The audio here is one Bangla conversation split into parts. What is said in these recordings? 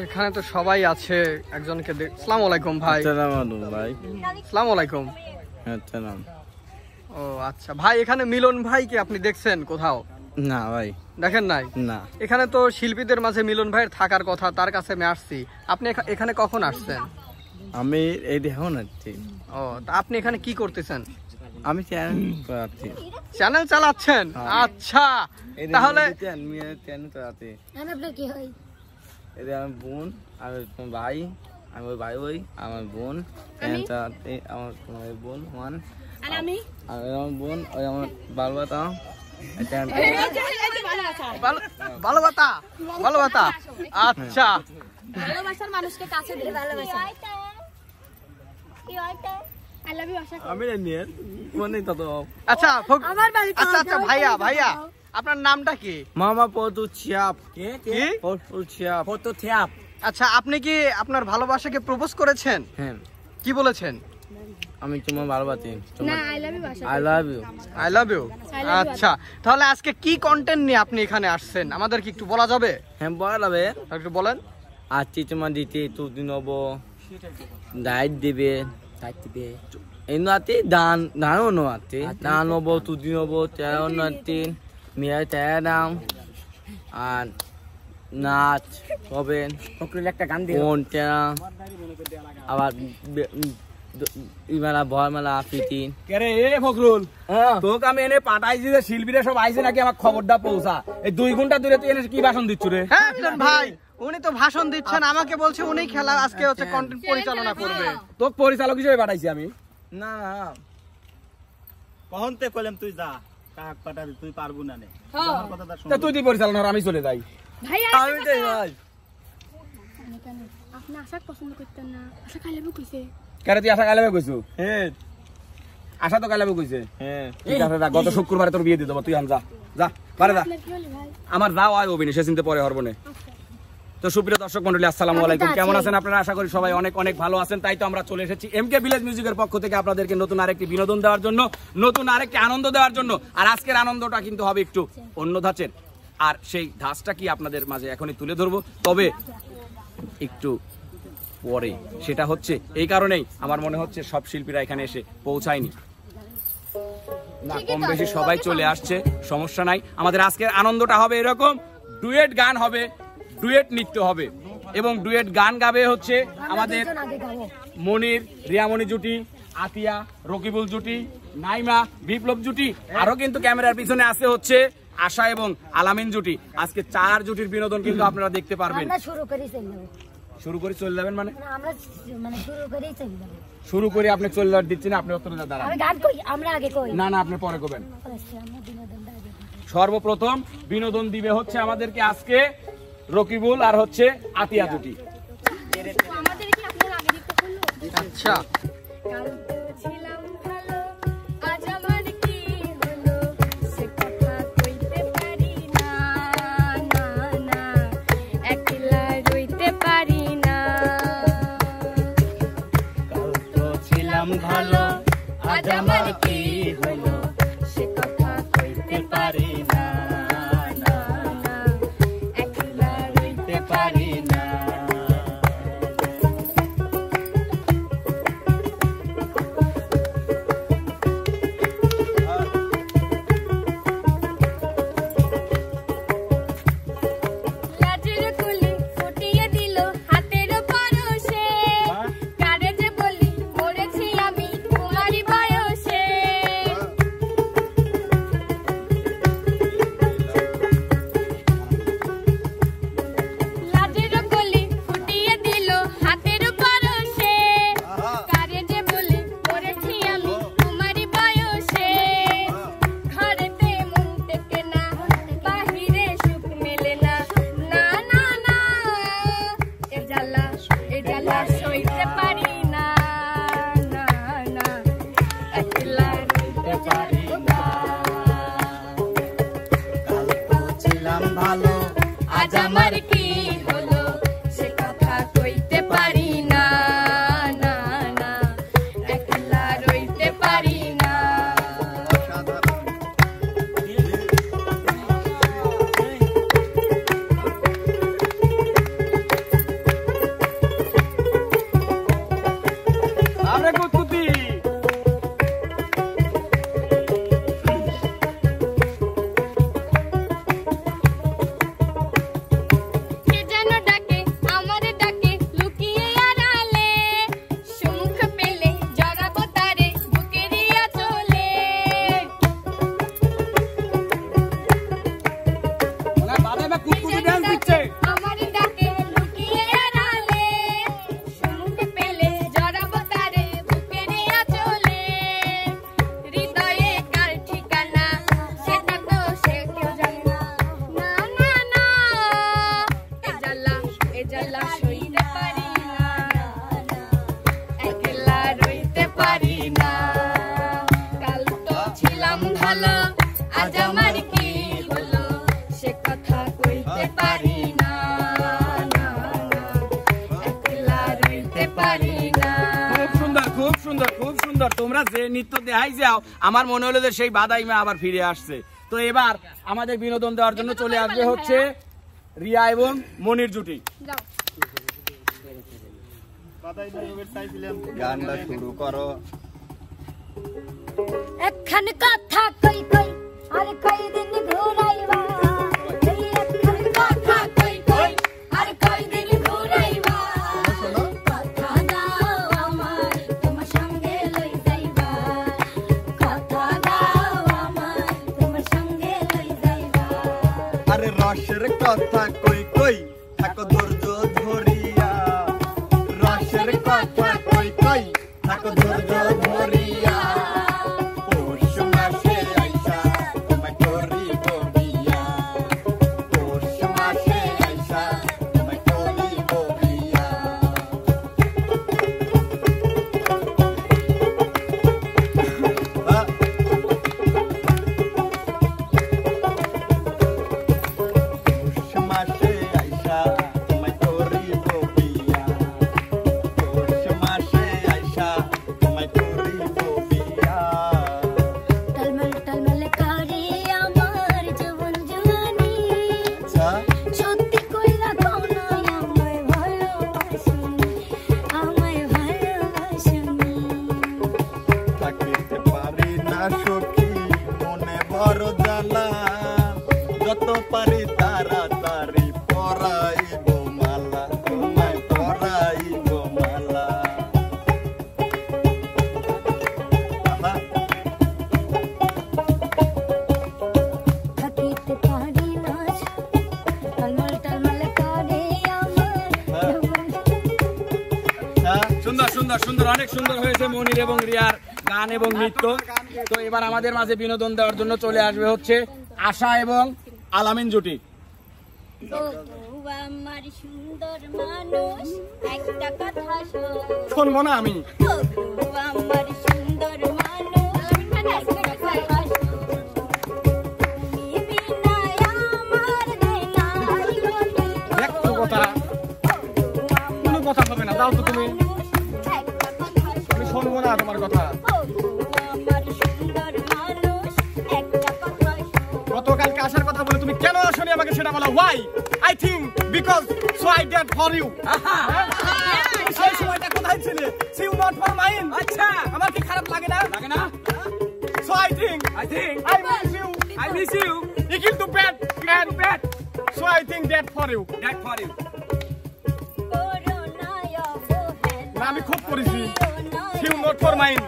এখানে তো সবাই আছে, একজনকে আসসালামু আলাইকুম ভাই। আসসালামু আলাইকুম। ও আচ্ছা ভাই, এখানে মিলন ভাইকে আপনি দেখছেন কোথাও? না ভাই, দেখেন নাই? না। এখানে তো শিল্পীদের মাঝে মিলন ভাইয়ের থাকার কথা, তার কাছে আমি আসছি। আপনি এখানে কখন আসছেন? আমি এই দেখুন আসছি। ও, তা আপনি এখানে কি করতেছেন? আমি চ্যানেল চালাচ্ছেন? আচ্ছা, তাহলে আপনার কি হয়? এটা আমার বোন, আমি ভাই, আমি ওই ভাই, ওই আমার বোন, আমার বোন ওয়ান, আমি আমার বোন, ওই আমার বালবাতা, ভালোবাসা। আচ্ছা, ভালোবাসার মানুষকে কাছে দিলে ভালোবাসা। আচ্ছা আচ্ছা ভাইয়া, আপনার নামটা কি? মামা পদু ছিয়াপ। আচ্ছা, আপনি কি আপনার ভালোবাসাকে প্রপোজ করেছেন? হ্যাঁ। কি বলেছেন? আমি তোমার ভালোবাসি। I love you. আচ্ছা, তাহলে আজকে কি কন্টেন্ট নিয়ে আপনি এখানে আসছেন, আমাদের কি একটু বলা যাবে? হ্যাঁ, বলা যাবে। একটু বলেন। আজকে তোমার দিতে তুদিন হবো, ডাইট দিবে, এনাতে দানও নাতে দান হবো, তুদিন হবো, তেরো নাতে মেয়ে তেরো দাম, আর নাচ হবে, একটা গান দিয়ে আবার মেলা পিটি। ফখরুল, তোকে আমি এনে পাঠাইছি যে শিল্পীরা সব আইছে নাকি, আমার খবরটা পৌঁছা। এই 2 ঘন্টা দূরে তুই এনে কি ভাষণ দিচ্ছ রে? হ্যাঁ মিলন ভাই, উনি তো ভাষণ দিচ্ছেন, আমাকে বলছে উনি খেলা আজকে হচ্ছে কন্টেন্ট পরিচালনা করবে। তোকে পরিচালক হিসেবে পাঠাইছি আমি। না কখন তে কইলাম তুই যা, কাক পাঠাবি, তুই পারবো না নে। আমার কথাটা শুন। তুই তুই পরিচালনা, আমি চলে যাই। ভাই আমি যাই ভাই। আপনি আশা পছন্দ করতেন না? আশা কাইলাবো কইছে। কেন তুই আশা কাইলাবে কইছো? হ্যাঁ, আশা তো কাইলাবে কইছে। হ্যাঁ, ঠিক আছে, গত শুক্রবারে তোর বিয়ে দিয়ে দেবো, তুই আন যা যা বারে যা। আমার যাও আয় অভিনয়, সে চিনতে পরে হরবো না। তো সুপ্রিয় দর্শক মন্ডলী, আসসালামু আলাইকুম। কেমন আছেন আপনারা? আশা করি সবাই অনেক অনেক ভালো আছেন। তাই তো আমরা চলে এসেছি এমকে ভিলেজ মিউজিকের পক্ষ থেকে আপনাদেরকে নতুন আরেকটি বিনোদন দেওয়ার জন্য, নতুন আরেকটি আনন্দ দেওয়ার জন্য। আর আজকের আনন্দটা কিন্তু হবে একটু অন্য ধাঁচের, আর সেই ধাঁচটা কি আপনাদের মাঝে এখনই তুলে ধরবো, তবে একটু পরে। সেটা হচ্ছে এই কারণেই আমার মনে হচ্ছে সব শিল্পীরা এখানে এসে পৌঁছায়নি, না কম বেশি সবাই চলে আসছে, সমস্যা নাই। আমাদের আজকের আনন্দটা হবে এরকম, ডুয়েট গান হবে, ডুয়েট নৃত্য হবে, এবং ডুয়েট গান গাবে হচ্ছে আমাদের মনির রিয়ামণি জুটি, আতিয়া রকিবুল জুটি, নাইমা বিপ্লব জুটি, আরো কিন্তু ক্যামেরার পিছনে আছে হচ্ছে আশা এবং আলামিন জুটি। আজকে 4 জুটির বিনোদন কিন্তু আপনারা দেখতে পারবেন। শুরু করে চলে যাবেন মানে শুরু করে আপনি চলে দিচ্ছেন, আপনি দাঁড়ান, না না আপনি পরে করবেন। সর্বপ্রথম বিনোদন দিবে হচ্ছে আমাদেরকে আজকে রকিবুল আর হচ্ছে আতিয়া জুটি। আচ্ছা, ভালো আজ আমার কি হলো, সে কথা কইতে পারি না, না না একলা রইতে পারি না। লাজের সুন্দর, তোমরা যে নৃত্য দেখাই যাও আমার মনে হলো যে সেই বাদাইমা আবার ফিরে আসছে। তো এবার আমাদের বিনোদন দেওয়ার জন্য চলে আসবে হচ্ছে রিয়া এবং মনির জুটি। যাও গানটা শুরু করো। একখান কথা কই কই আর কই দিন ঘুরাইবা, এই একখান কথা কই কই আর কই দিন ঘুরাইবা, কথা দাও আমার তোমার সঙ্গে লই যাইবা, কথা দাও আমার তোমার সঙ্গে লই যাইবা। আরে রসের কথা কই কই থাকো ধৈর্য ধরিয়া, রসের কথা কই কই থাকো ধৈর্য ধরিয়া, পৌষ মাসে আইসা তোমায় করিব বিয়া, পৌষ মাসে আইসা তোমায় করিব বিয়া। পৌষ মাসে আইসা তোমায় করিব বিয়া, পৌষ মাসে আইসা তোমায় করিব বিয়া। টলমল টলমল করে আমার জীবন জুয়ানি, সত্যি কইরা কও না আমায় ভালোবাসনি, আমায় ভালোবাসনি। থাকিতে পারি না সখী মনে বড় জ্বালা, যত পারি তাড়াতাড়ি পরাইব মালা, তোমায় পরাইব মালা। আহা, থাকিতে পারি না টলমল টলমল করে আমার জীবন। আচ্ছা, সুন্দর সুন্দর সুন্দর, অনেক সুন্দর হয়েছে মনির এবং রিয়ার গান এবং নৃত্য। তো এবার আমাদের মাঝে বিনোদন দেওয়ার জন্য চলে আসবে হচ্ছে আশা এবং আলামিন জুটি। ও আমার সুন্দর মানুষ একটা কথা শোন, শুনবো না আমি। ও আমার সুন্দর মানুষ একটা কথা শোন, তুমি বিনা আমার নাই গতি, দেখ তো কথা, কোনো কথা হবে না, যাও তো তুমি। একটা কথা শোন, আমি শুনবো না তোমার কথা। ও আমার সুন্দর মানুষ একটা কথা শোন। গতকালকে আসার কথা বলে তুমি কেন আসনি আমাকে সেটা বলো। Why? I think because so I dead for you. সেই সময়টা কোথায় ছিলে? সিউ নট ফর মাইন। আচ্ছা, আমার কি খারাপ লাগে না? লাগে না? So I think I think I miss you. I miss you. Equal to bad and bad. So I think that for you. That for you. করোনায় অবহেলা, না, আমি খুব করেছি। করোনায় সিউ নট ফর মাইন।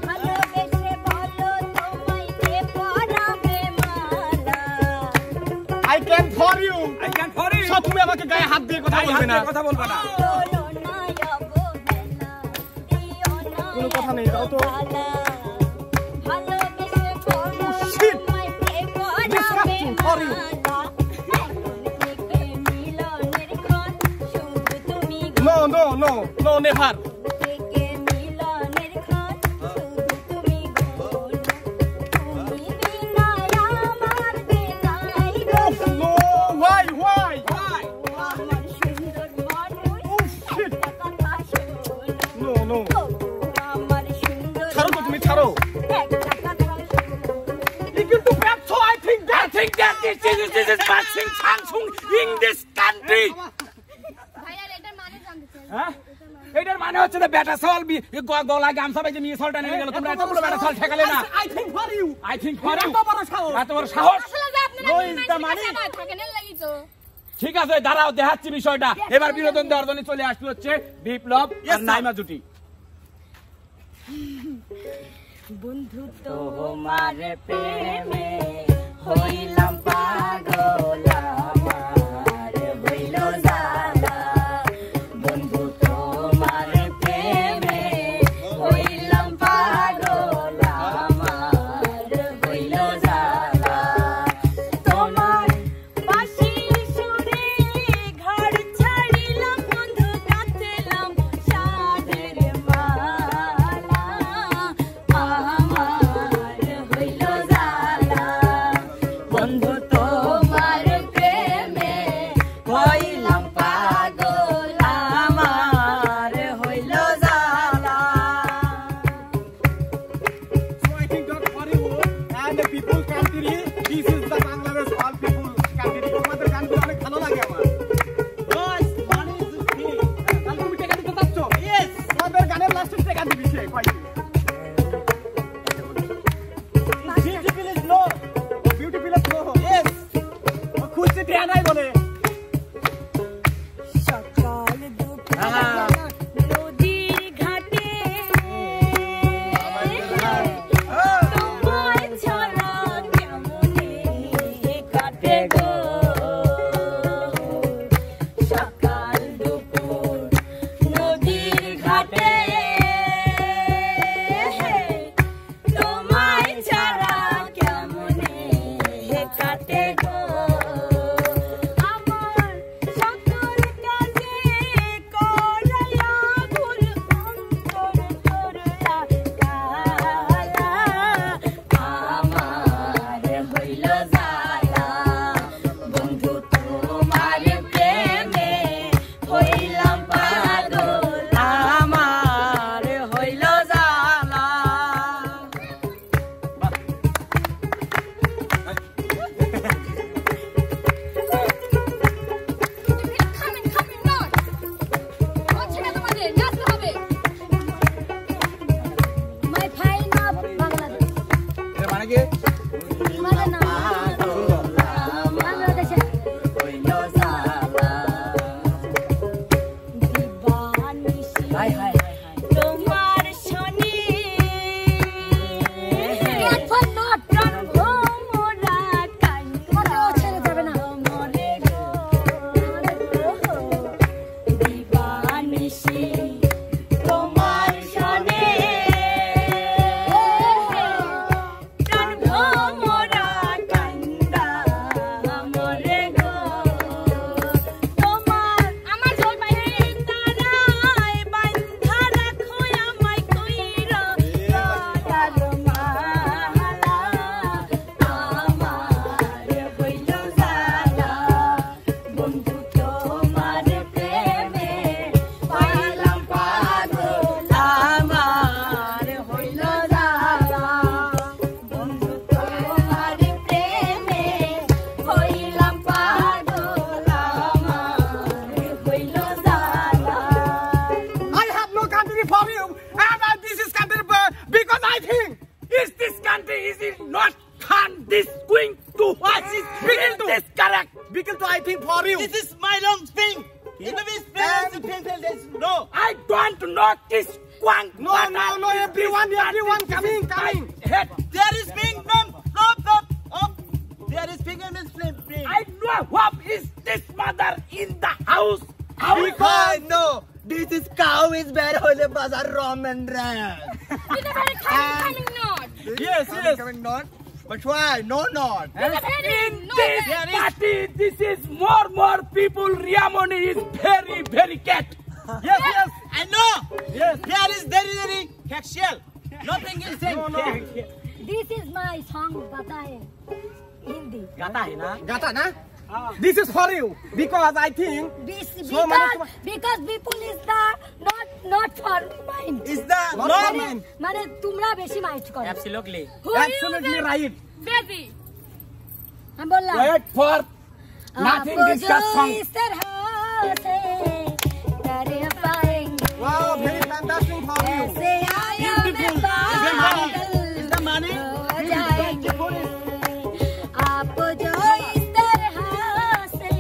ভালোবেসে বলো তোমায় কে পরাবে মালা, I can for you. I can for you. So তুমি আমাকে গায়ে হাত দিয়ে কথা বলবে না। কথা বলবে না। করোনায় অবহেলা, দিও না কোনো কথা নেই, যাও তো। মালা, ভালোবেসে বলো shit. তোমায় কে পরাবে Disgusting for you. মালা, এখন থেকে মিলনের ক্ষণ শুধু তুমি No, no, no, no, never. থেকে মিলনের ক্ষণ শুধু তুমি গোল, তুমি বিনা আমার বেলায় গো। No, why? Why? আমার সুন্দর মানুষ Oh shit. একটা কথা শোন, No, no. ও আমার সুন্দর ছাড়ো তো, তুমি ছাড়ো। একটা কথা শোন। Equal to bad. So I think I think that this is passing Samsung in this country. ভাইয়া এটার মানে জানতে চাই। হ্যাঁ? এটার মানে হচ্ছে যে বেটা সল গলায় গামছা বাইতে নিয়ে সলটা নিয়ে গেল, তোমরা এত বড় বেটা সল ঠেকালে না। I think for you. I think for you. এত বড় সাহস। এত বড় সাহস। আসলে যে আপনারা No কি is the মানুষের money. কাছে থাকেন এর লাগি তো। ঠিক আছে, দাঁড়াও দেখাচ্ছি বিষয়টা। এবার বিনোদন দেওয়ার জন্য চলে আসলো হচ্ছে বিপ্লব আর নাইমা জুটি। বন্ধু তোমার প্রেমে হইলাম পাগল, আমার হইল জ্বালা, বন্ধু তোমার প্রেমে হইলাম পাগল, আমার হইল জ্বালা, তোমার বাঁশির সুরে ঘর ছাড়িলাম, বন্ধু গাঁথলাম সাধের মালা, আমার হইল জ্বালা, বন্ধু তোমার প্রেমে হইলাম পাগল, আমার হইল জ্বালা। my long thing. It will be no. I don't know this one. No, everyone coming. There is pink, no. There is pink and flame. I know what is this mother in the house. Because no, this is cow is better hole bazaar Roman ram. With a very coming not. Yes. Coming not. But why? No not. With a very no. This party, this is more people. Riamoni is very cat. Yes. I know. Yes. There is very factual. Nothing is saying. No. This is my song, Gata hai. Hindi. Gata na? This is for you because I think Because people is the not for mind. Is the not মানে তোমরা বেশি মাইন্ড করো। Absolutely. absolutely right. Baby. আমি বললাম Wait for nothing discuss song. इस तरह से कर पाएंगे Wow, very fantastic for you. ऐसे आया मैं पागल is the money. हो जाएंगे आप जो इस तरह से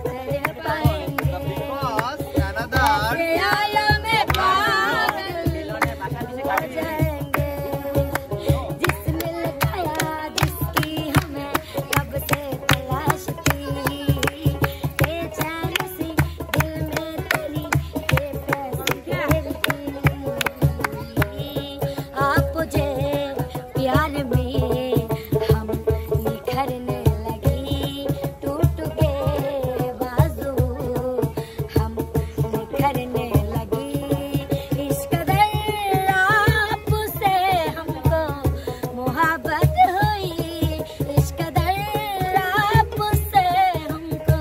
कर पाएंगे Because another ऐसे आया मैं पागल हो जाएंगे जिसने लगाया जिसकी हमें कब से तलाश थी बेचैन सी दिल में तेरी बेबसी गिरती आप मुझे प्यार में हम निखरने लगी टूट के बाजू हम निखरने लगी इस कदर आपसे हमको मोहब्बत हुई इस कदर आपसे हमको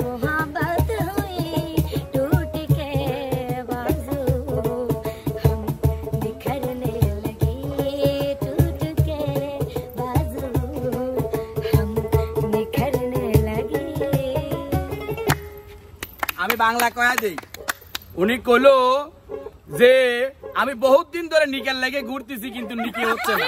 मोहब्बत हुई टूट के बाजू हम निखरने लगी टूट के बाजू हम निखरने लगी আমি বাংলা কয়া দেই উনি কইলো যে আমি বহুত দিন ধরে নিকেল লেগে ঘুরতেছি কিন্তু নিকে হচ্ছে না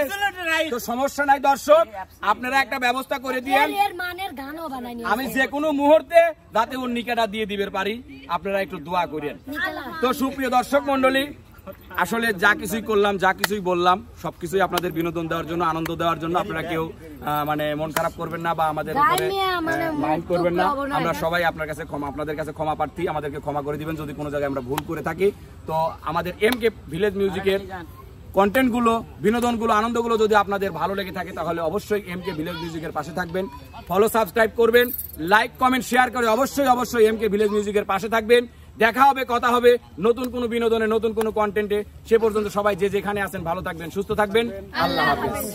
Absolutely right. তো সমস্যা নাই দর্শক আপনারা একটা ব্যবস্থা করে দিয়েন এর মানের গানও বানাইনি আমি যে কোনো মুহূর্তে যাতে ওর নিকাটা দিয়ে দিবে পারি আপনারা একটু দোয়া করেন তো সুপ্রিয় দর্শক মন্ডলী আসলে যা কিছুই করলাম যা কিছুই বললাম সবকিছুই আপনাদের বিনোদন দেওয়ার জন্য আনন্দ দেওয়ার জন্য আপনারা কেউ মানে মন খারাপ করবেন না বা আমাদের উপরে মাইন্ড করবেন না আমরা সবাই আপনার কাছে আপনাদের কাছে ক্ষমা প্রার্থী আমাদেরকে ক্ষমা করে দিবেন যদি কোনো জায়গায় আমরা ভুল করে থাকি তো আমাদের এমকে ভিলেজ মিউজিকের কন্টেন্টগুলো বিনোদনগুলো আনন্দগুলো যদি আপনাদের ভালো লেগে থাকে তাহলে অবশ্যই এমকে ভিলেজ মিউজিকের পাশে থাকবেন ফলো সাবস্ক্রাইব করবেন লাইক কমেন্ট শেয়ার করে অবশ্যই এমকে ভিলেজ মিউজিকের পাশে থাকবেন দেখা হবে কথা হবে নতুন কোনো বিনোদনে নতুন কোনো কন্টেন্টে সে পর্যন্ত সবাই যে যেখানে আছেন ভালো থাকবেন সুস্থ থাকবেন আল্লাহ হাফেজ